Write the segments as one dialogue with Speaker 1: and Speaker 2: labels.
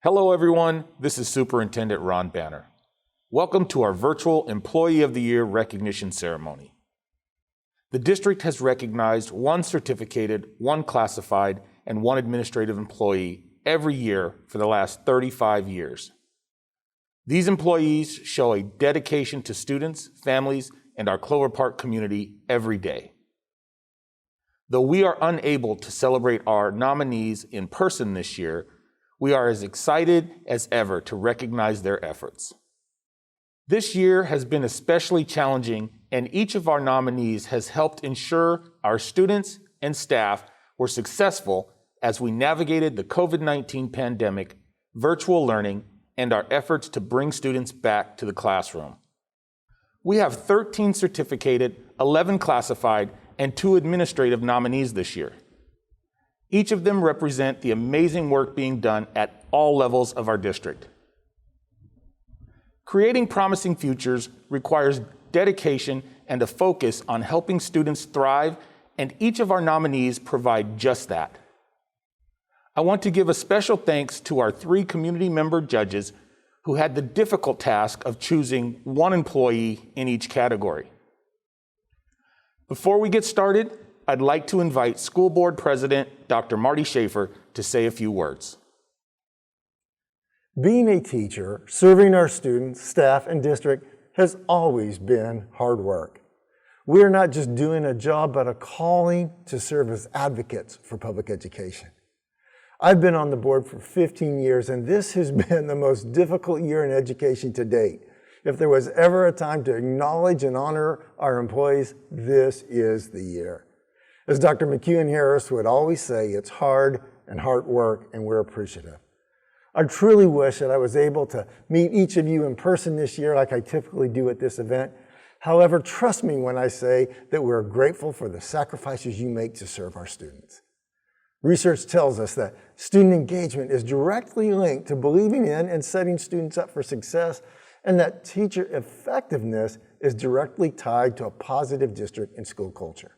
Speaker 1: Hello everyone, this is Superintendent Ron Banner. Welcome to our virtual Employee of the Year recognition ceremony. The district has recognized one certificated, one classified, and one administrative employee every year for the last 35 years. These employees show a dedication to students, families, and our Clover Park community every day. Though we are unable to celebrate our nominees in person this year, we are as excited as ever to recognize their efforts. This year has been especially challenging, and each of our nominees has helped ensure our students and staff were successful as we navigated the COVID-19 pandemic, virtual learning, and our efforts to bring students back to the classroom. We have 13 certificated, 11 classified, and 2 administrative nominees this year. Each of them represent the amazing work being done at all levels of our district. Creating promising futures requires dedication and a focus on helping students thrive, and each of our nominees provide just that. I want to give a special thanks to our 3 community member judges who had the difficult task of choosing one employee in each category. Before we get started, I'd like to invite School Board President Dr. Marty Schaefer to say a few words.
Speaker 2: Being a teacher, serving our students, staff, and district has always been hard work. We are not just doing a job, but a calling to serve as advocates for public education. I've been on the board for 15 years, and this has been the most difficult year in education to date. If there was ever a time to acknowledge and honor our employees, this is the year. As Dr. McEwen Harris would always say, it's hard and hard work, and we're appreciative. I truly wish that I was able to meet each of you in person this year like I typically do at this event. However, trust me when I say that we're grateful for the sacrifices you make to serve our students. Research tells us that student engagement is directly linked to believing in and setting students up for success, and that teacher effectiveness is directly tied to a positive district and school culture.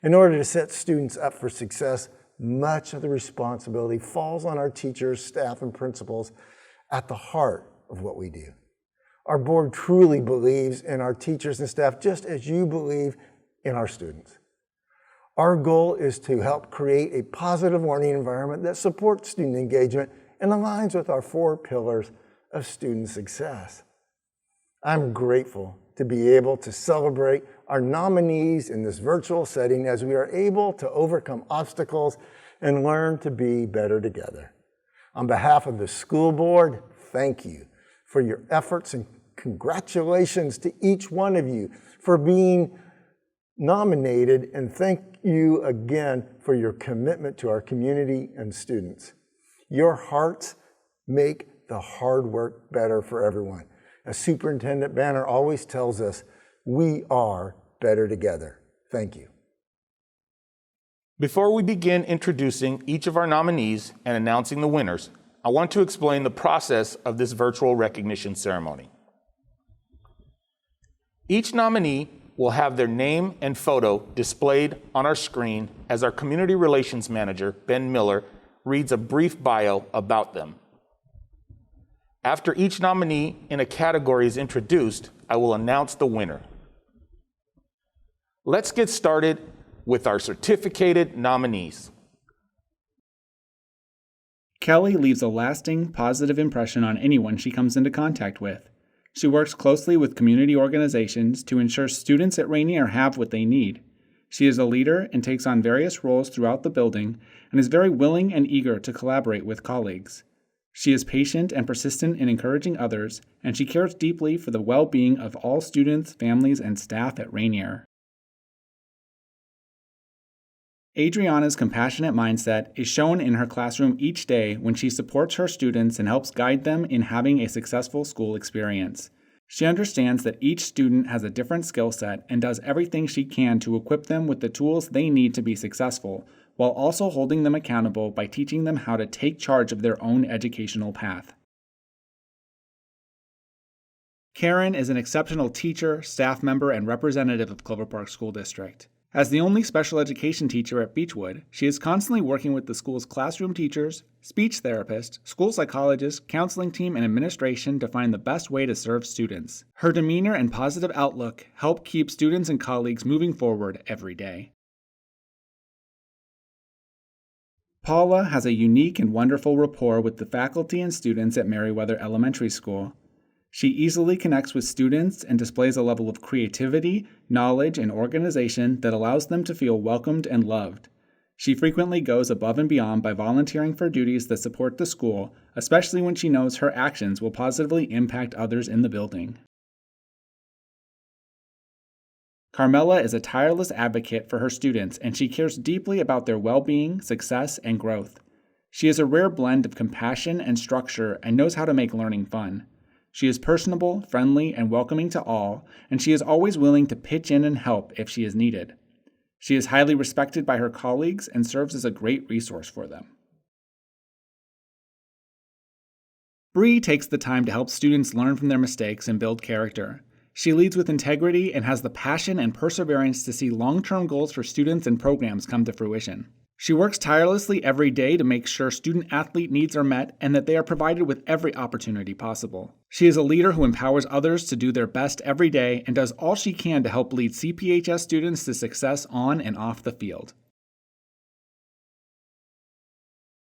Speaker 2: In order to set students up for success, much of the responsibility falls on our teachers, staff, and principals at the heart of what we do. Our board truly believes in our teachers and staff just as you believe in our students. Our goal is to help create a positive learning environment that supports student engagement and aligns with our 4 pillars of student success. I'm grateful to be able to celebrate our nominees in this virtual setting as we are able to overcome obstacles and learn to be better together. On behalf of the school board, thank you for your efforts and congratulations to each one of you for being nominated, and thank you again for your commitment to our community and students. Your hearts make the hard work better for everyone. As Superintendent Banner always tells us, we are better together. Thank you.
Speaker 1: Before we begin introducing each of our nominees and announcing the winners, I want to explain the process of this virtual recognition ceremony. Each nominee will have their name and photo displayed on our screen as our Community Relations Manager, Ben Miller, reads a brief bio about them. After each nominee in a category is introduced, I will announce the winner. Let's get started with our certificated nominees.
Speaker 3: Kelly leaves a lasting, positive impression on anyone she comes into contact with. She works closely with community organizations to ensure students at Rainier have what they need. She is a leader and takes on various roles throughout the building and is very willing and eager to collaborate with colleagues. She is patient and persistent in encouraging others, and she cares deeply for the well-being of all students, families, and staff at Rainier. Adriana's compassionate mindset is shown in her classroom each day when she supports her students and helps guide them in having a successful school experience. She understands that each student has a different skill set and does everything she can to equip them with the tools they need to be successful, while also holding them accountable by teaching them how to take charge of their own educational path. Karen is an exceptional teacher, staff member, and representative of Clover Park School District. As the only special education teacher at Beechwood, she is constantly working with the school's classroom teachers, speech therapist, school psychologist, counseling team, and administration to find the best way to serve students. Her demeanor and positive outlook help keep students and colleagues moving forward every day. Paula has a unique and wonderful rapport with the faculty and students at Meriwether Elementary School. She easily connects with students and displays a level of creativity, knowledge, and organization that allows them to feel welcomed and loved. She frequently goes above and beyond by volunteering for duties that support the school, especially when she knows her actions will positively impact others in the building. Carmela is a tireless advocate for her students, and she cares deeply about their well-being, success, and growth. She is a rare blend of compassion and structure and knows how to make learning fun. She is personable, friendly, and welcoming to all, and she is always willing to pitch in and help if she is needed. She is highly respected by her colleagues and serves as a great resource for them. Bree takes the time to help students learn from their mistakes and build character. She leads with integrity and has the passion and perseverance to see long-term goals for students and programs come to fruition. She works tirelessly every day to make sure student-athlete needs are met and that they are provided with every opportunity possible. She is a leader who empowers others to do their best every day and does all she can to help lead CPHS students to success on and off the field.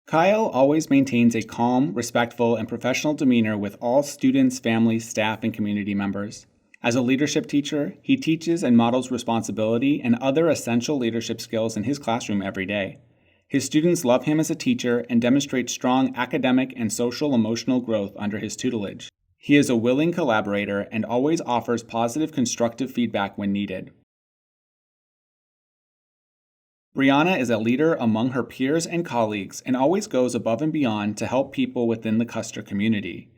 Speaker 3: Kyle always maintains a calm, respectful, and professional demeanor with all students, families, staff, and community members. As a leadership teacher, he teaches and models responsibility and other essential leadership skills in his classroom every day. His students love him as a teacher and demonstrate strong academic and social-emotional growth under his tutelage. He is a willing collaborator and always offers positive, constructive feedback when needed. Brianna is a leader among her peers and colleagues and always goes above and beyond to help people within the Custer community.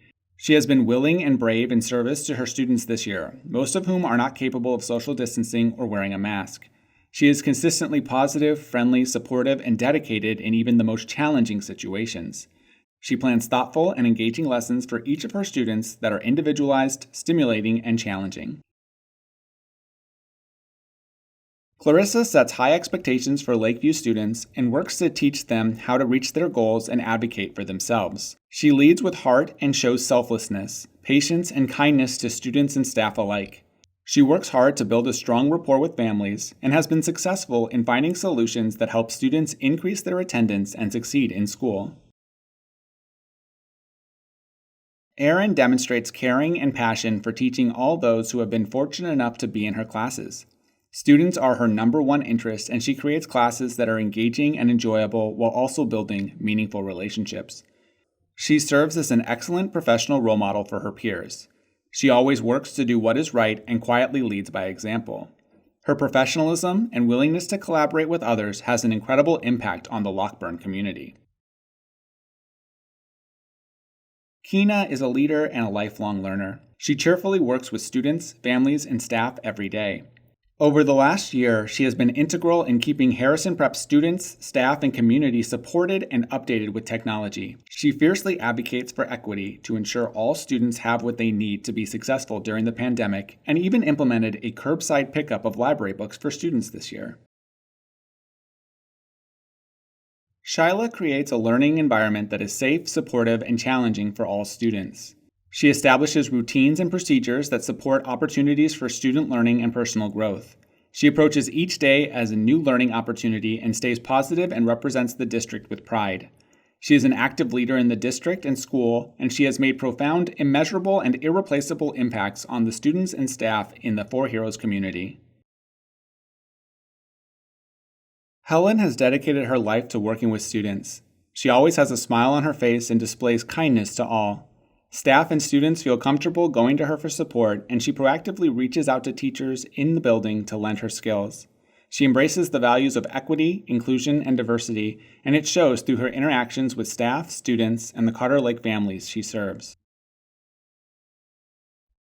Speaker 3: She has been willing and brave in service to her students this year, most of whom are not capable of social distancing or wearing a mask. She is consistently positive, friendly, supportive, and dedicated in even the most challenging situations. She plans thoughtful and engaging lessons for each of her students that are individualized, stimulating, and challenging. Clarissa sets high expectations for Lakeview students and works to teach them how to reach their goals and advocate for themselves. She leads with heart and shows selflessness, patience, and kindness to students and staff alike. She works hard to build a strong rapport with families and has been successful in finding solutions that help students increase their attendance and succeed in school. Erin demonstrates caring and passion for teaching all those who have been fortunate enough to be in her classes. Students are her number one interest, and she creates classes that are engaging and enjoyable while also building meaningful relationships. She serves as an excellent professional role model for her peers. She always works to do what is right and quietly leads by example. Her professionalism and willingness to collaborate with others has an incredible impact on the Lockburn community. Keena is a leader and a lifelong learner. She cheerfully works with students, families, and staff every day. Over the last year, she has been integral in keeping Harrison Prep students, staff, and community supported and updated with technology. She fiercely advocates for equity to ensure all students have what they need to be successful during the pandemic, and even implemented a curbside pickup of library books for students this year. Shyla creates a learning environment that is safe, supportive, and challenging for all students. She establishes routines and procedures that support opportunities for student learning and personal growth. She approaches each day as a new learning opportunity and stays positive and represents the district with pride. She is an active leader in the district and school, and she has made profound, immeasurable, and irreplaceable impacts on the students and staff in the Four Heroes community. Helen has dedicated her life to working with students. She always has a smile on her face and displays kindness to all. Staff and students feel comfortable going to her for support, and she proactively reaches out to teachers in the building to lend her skills. She embraces the values of equity, inclusion, and diversity, and it shows through her interactions with staff, students, and the Carter Lake families she serves.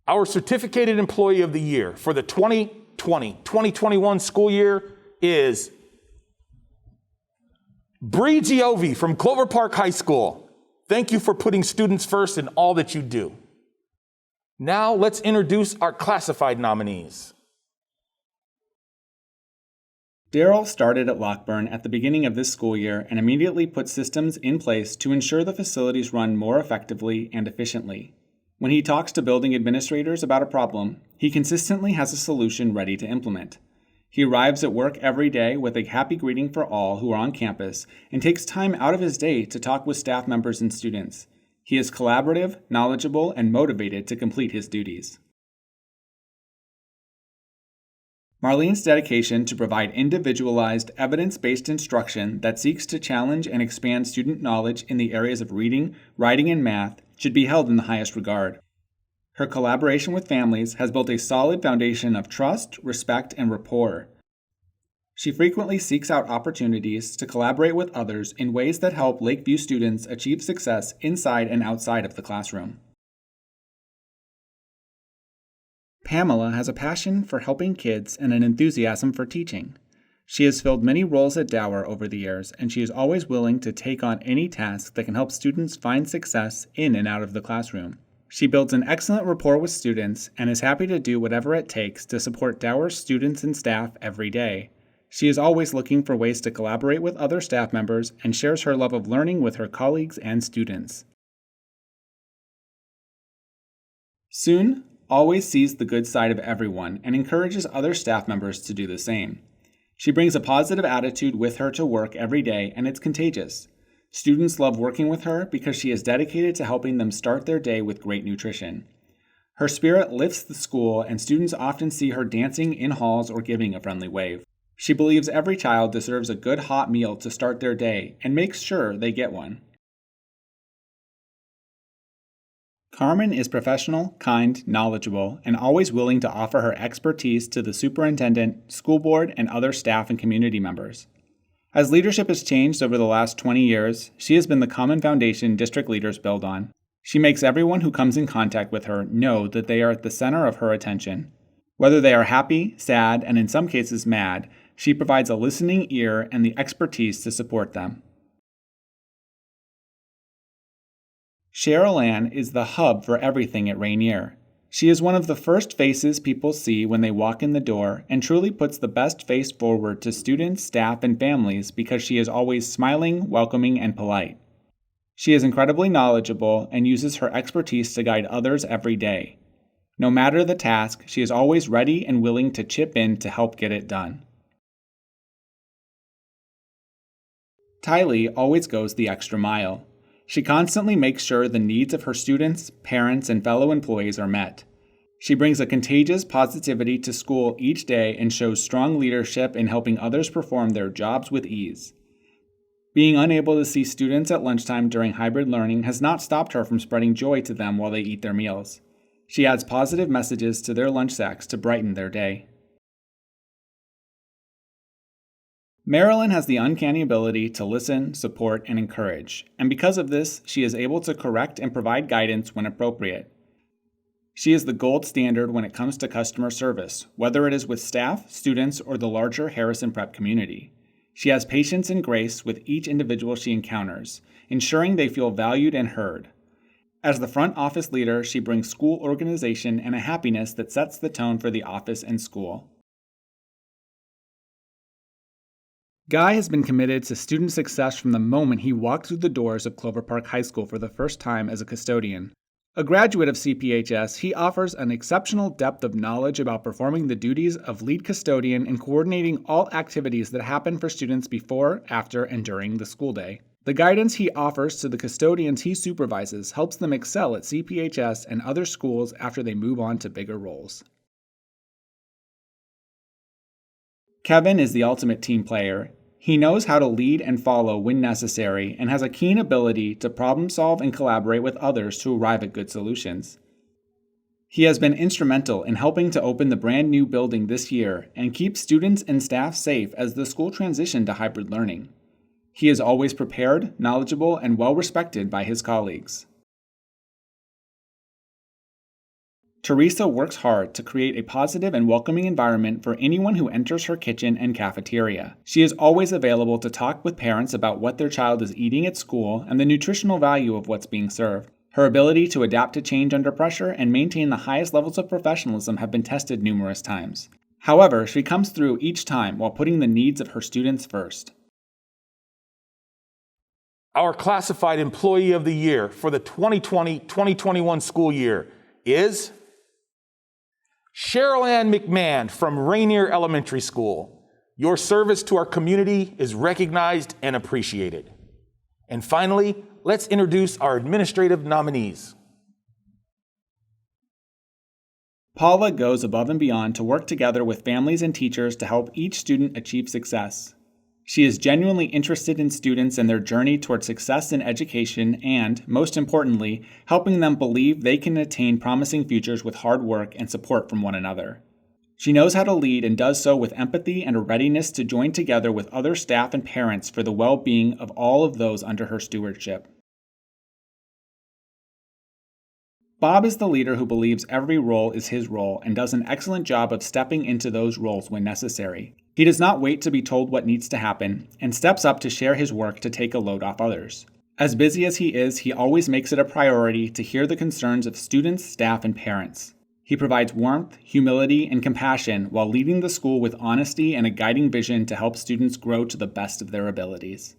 Speaker 1: Our Certificated Employee of the Year for the 2020-2021 school year is Bree Giovi from Clover Park High School. Thank you for putting students first in all that you do. Now let's introduce our classified nominees.
Speaker 3: Daryl started at Lockburn at the beginning of this school year and immediately put systems in place to ensure the facilities run more effectively and efficiently. When he talks to building administrators about a problem, he consistently has a solution ready to implement. He arrives at work every day with a happy greeting for all who are on campus and takes time out of his day to talk with staff members and students. He is collaborative, knowledgeable, and motivated to complete his duties. Marlene's dedication to provide individualized, evidence-based instruction that seeks to challenge and expand student knowledge in the areas of reading, writing, and math should be held in the highest regard. Her collaboration with families has built a solid foundation of trust, respect, and rapport. She frequently seeks out opportunities to collaborate with others in ways that help Lakeview students achieve success inside and outside of the classroom. Pamela has a passion for helping kids and an enthusiasm for teaching. She has filled many roles at Dower over the years, and she is always willing to take on any task that can help students find success in and out of the classroom. She builds an excellent rapport with students and is happy to do whatever it takes to support Dower's students and staff every day. She is always looking for ways to collaborate with other staff members and shares her love of learning with her colleagues and students. Soon always sees the good side of everyone and encourages other staff members to do the same. She brings a positive attitude with her to work every day, and it's contagious. Students love working with her because she is dedicated to helping them start their day with great nutrition. Her spirit lifts the school, and students often see her dancing in halls or giving a friendly wave. She believes every child deserves a good hot meal to start their day and makes sure they get one. Carmen is professional, kind, knowledgeable, and always willing to offer her expertise to the superintendent, school board, and other staff and community members. As leadership has changed over the last 20 years, she has been the common foundation district leaders build on. She makes everyone who comes in contact with her know that they are at the center of her attention. Whether they are happy, sad, and in some cases mad, she provides a listening ear and the expertise to support them. Cheryl Ann is the hub for everything at Rainier. She is one of the first faces people see when they walk in the door and truly puts the best face forward to students, staff, and families because she is always smiling, welcoming, and polite. She is incredibly knowledgeable and uses her expertise to guide others every day. No matter the task, she is always ready and willing to chip in to help get it done. Tylee always goes the extra mile. She constantly makes sure the needs of her students, parents, and fellow employees are met. She brings a contagious positivity to school each day and shows strong leadership in helping others perform their jobs with ease. Being unable to see students at lunchtime during hybrid learning has not stopped her from spreading joy to them while they eat their meals. She adds positive messages to their lunch sacks to brighten their day. Marilyn has the uncanny ability to listen, support, and encourage, and because of this, she is able to correct and provide guidance when appropriate. She is the gold standard when it comes to customer service, whether it is with staff, students, or the larger Harrison Prep community. She has patience and grace with each individual she encounters, ensuring they feel valued and heard. As the front office leader, she brings school organization and a happiness that sets the tone for the office and school. Guy has been committed to student success from the moment he walked through the doors of Clover Park High School for the first time as a custodian. A graduate of CPHS, he offers an exceptional depth of knowledge about performing the duties of lead custodian and coordinating all activities that happen for students before, after, and during the school day. The guidance he offers to the custodians he supervises helps them excel at CPHS and other schools after they move on to bigger roles. Kevin is the ultimate team player. He knows how to lead and follow when necessary and has a keen ability to problem solve and collaborate with others to arrive at good solutions. He has been instrumental in helping to open the brand new building this year and keep students and staff safe as the school transitioned to hybrid learning. He is always prepared, knowledgeable, and well respected by his colleagues. Teresa works hard to create a positive and welcoming environment for anyone who enters her kitchen and cafeteria. She is always available to talk with parents about what their child is eating at school and the nutritional value of what's being served. Her ability to adapt to change under pressure and maintain the highest levels of professionalism have been tested numerous times. However, she comes through each time while putting the needs of her students first.
Speaker 1: Our classified employee of the year for the 2020-2021 school year is Cheryl Ann McMahon from Rainier Elementary School. Your service to our community is recognized and appreciated. And finally, let's introduce our administrative nominees.
Speaker 3: Paula goes above and beyond to work together with families and teachers to help each student achieve success. She is genuinely interested in students and their journey toward success in education and, most importantly, helping them believe they can attain promising futures with hard work and support from one another. She knows how to lead and does so with empathy and a readiness to join together with other staff and parents for the well-being of all of those under her stewardship. Bob is the leader who believes every role is his role and does an excellent job of stepping into those roles when necessary. He does not wait to be told what needs to happen and steps up to share his work to take a load off others. As busy as he is, he always makes it a priority to hear the concerns of students, staff, and parents. He provides warmth, humility, and compassion while leading the school with honesty and a guiding vision to help students grow to the best of their abilities.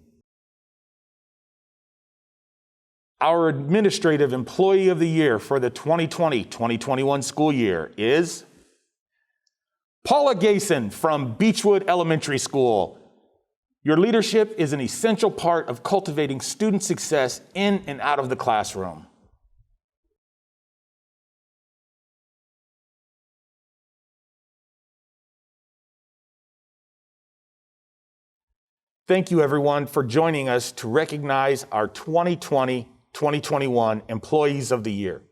Speaker 1: Our administrative employee of the year for the 2020-2021 school year is Paula Gayson from Beechwood Elementary School. Your leadership is an essential part of cultivating student success in and out of the classroom. Thank you, everyone, for joining us to recognize our 2020-2021 Employees of the Year.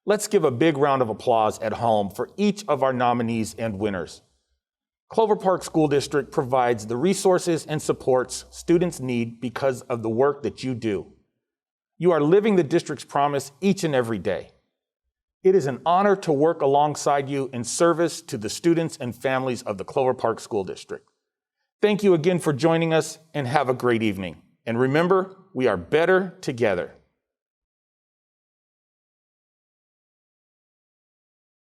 Speaker 1: Let's give a big round of applause at home for each of our nominees and winners. Clover Park School District provides the resources and supports students need because of the work that you do. You are living the district's promise each and every day. It is an honor to work alongside you in service to the students and families of the Clover Park School District. Thank you again for joining us and have a great evening. And remember, we are better together.